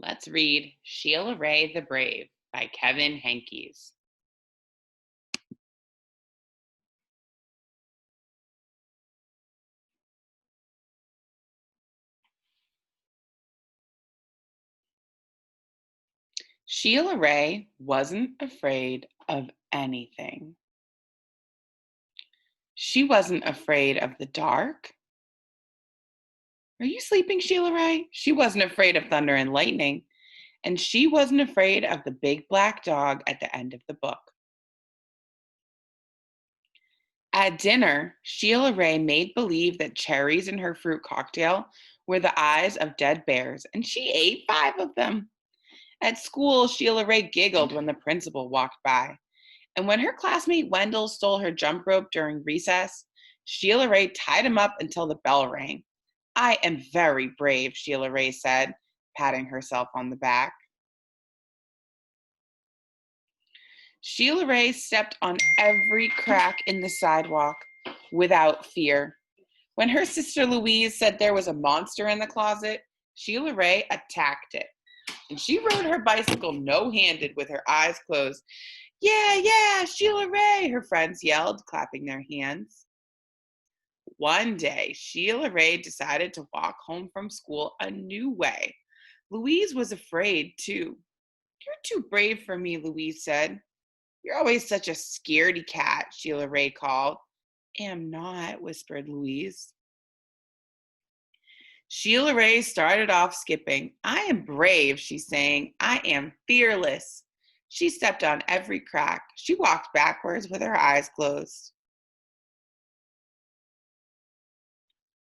Let's read Shiela Rae the Brave by Kevin Henkes. Shiela Rae wasn't afraid of anything. She wasn't afraid of the dark. Are you sleeping, Shiela Rae? She wasn't afraid of thunder and lightning. And she wasn't afraid of the big black dog at the end of the book. At dinner, Shiela Rae made believe that cherries in her fruit cocktail were the eyes of dead bears, and she ate 5 of them. At school, Shiela Rae giggled when the principal walked by. And when her classmate Wendell stole her jump rope during recess, Shiela Rae tied him up until the bell rang. "I am very brave," Shiela Rae said, patting herself on the back. Shiela Rae stepped on every crack in the sidewalk without fear. When her sister Louise said there was a monster in the closet, Shiela Rae attacked it. And she rode her bicycle no-handed with her eyes closed. Yeah, Shiela Rae, her friends yelled, clapping their hands. One day, Shiela Rae decided to walk home from school a new way. Louise was afraid, too. "You're too brave for me," Louise said. "You're always such a scaredy cat," Shiela Rae called. "Am not," whispered Louise. Shiela Rae started off skipping. "I am brave," she sang. "I am fearless." She stepped on every crack. She walked backwards with her eyes closed.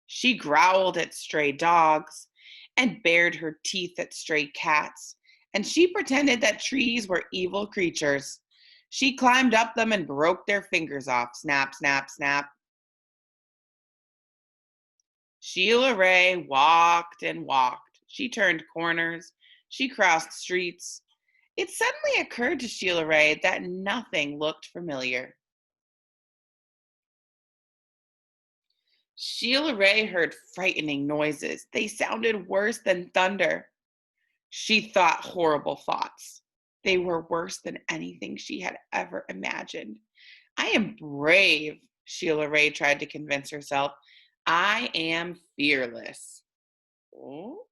She growled at stray dogs and bared her teeth at stray cats. And she pretended that trees were evil creatures. She climbed up them and broke their fingers off. Snap, snap, snap. Shiela Rae walked and walked. She turned corners. She crossed streets. It suddenly occurred to Shiela Rae that nothing looked familiar. Shiela Rae heard frightening noises. They sounded worse than thunder. She thought horrible thoughts. They were worse than anything she had ever imagined. "I am brave," Shiela Rae tried to convince herself. "I am fearless." Oh.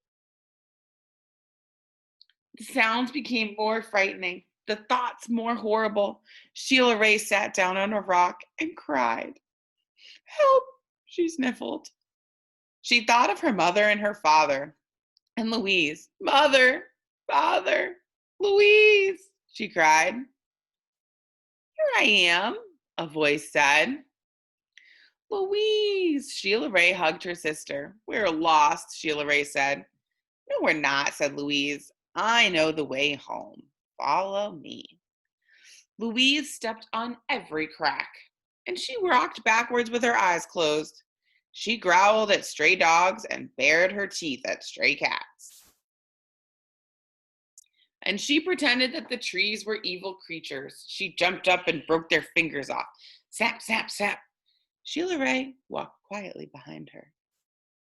The sounds became more frightening, the thoughts more horrible. Shiela Rae sat down on a rock and cried. "Help," she sniffled. She thought of her mother and her father and Louise. "Mother, father, Louise," she cried. "Here I am," a voice said. "Louise." Shiela Rae hugged her sister. "We're lost," Shiela Rae said. "No, we're not," said Louise. "I know the way home. Follow me." Louise stepped on every crack, and she walked backwards with her eyes closed. She growled at stray dogs and bared her teeth at stray cats. And she pretended that the trees were evil creatures. She jumped up and broke their fingers off. Snap, snap, snap. Shiela Rae walked quietly behind her.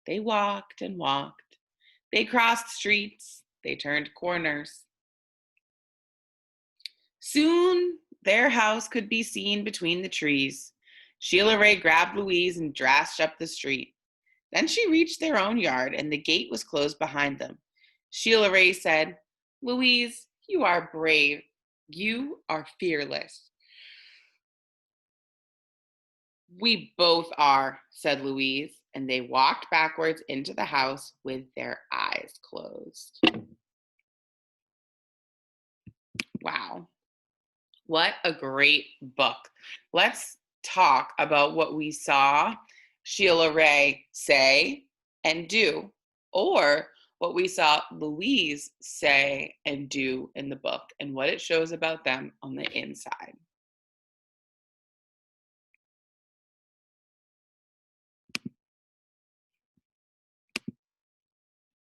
They walked and walked. They crossed streets. They turned corners. Soon, their house could be seen between the trees. Shiela Rae grabbed Louise and dashed up the street. Then she reached their own yard, and the gate was closed behind them. Shiela Rae said, "Louise, you are brave. You are fearless." "We both are," said Louise, and they walked backwards into the house with their eyes closed. Wow. What a great book. Let's talk about what we saw Shiela Rae say and do, or what we saw Louise say and do in the book, and what it shows about them on the inside.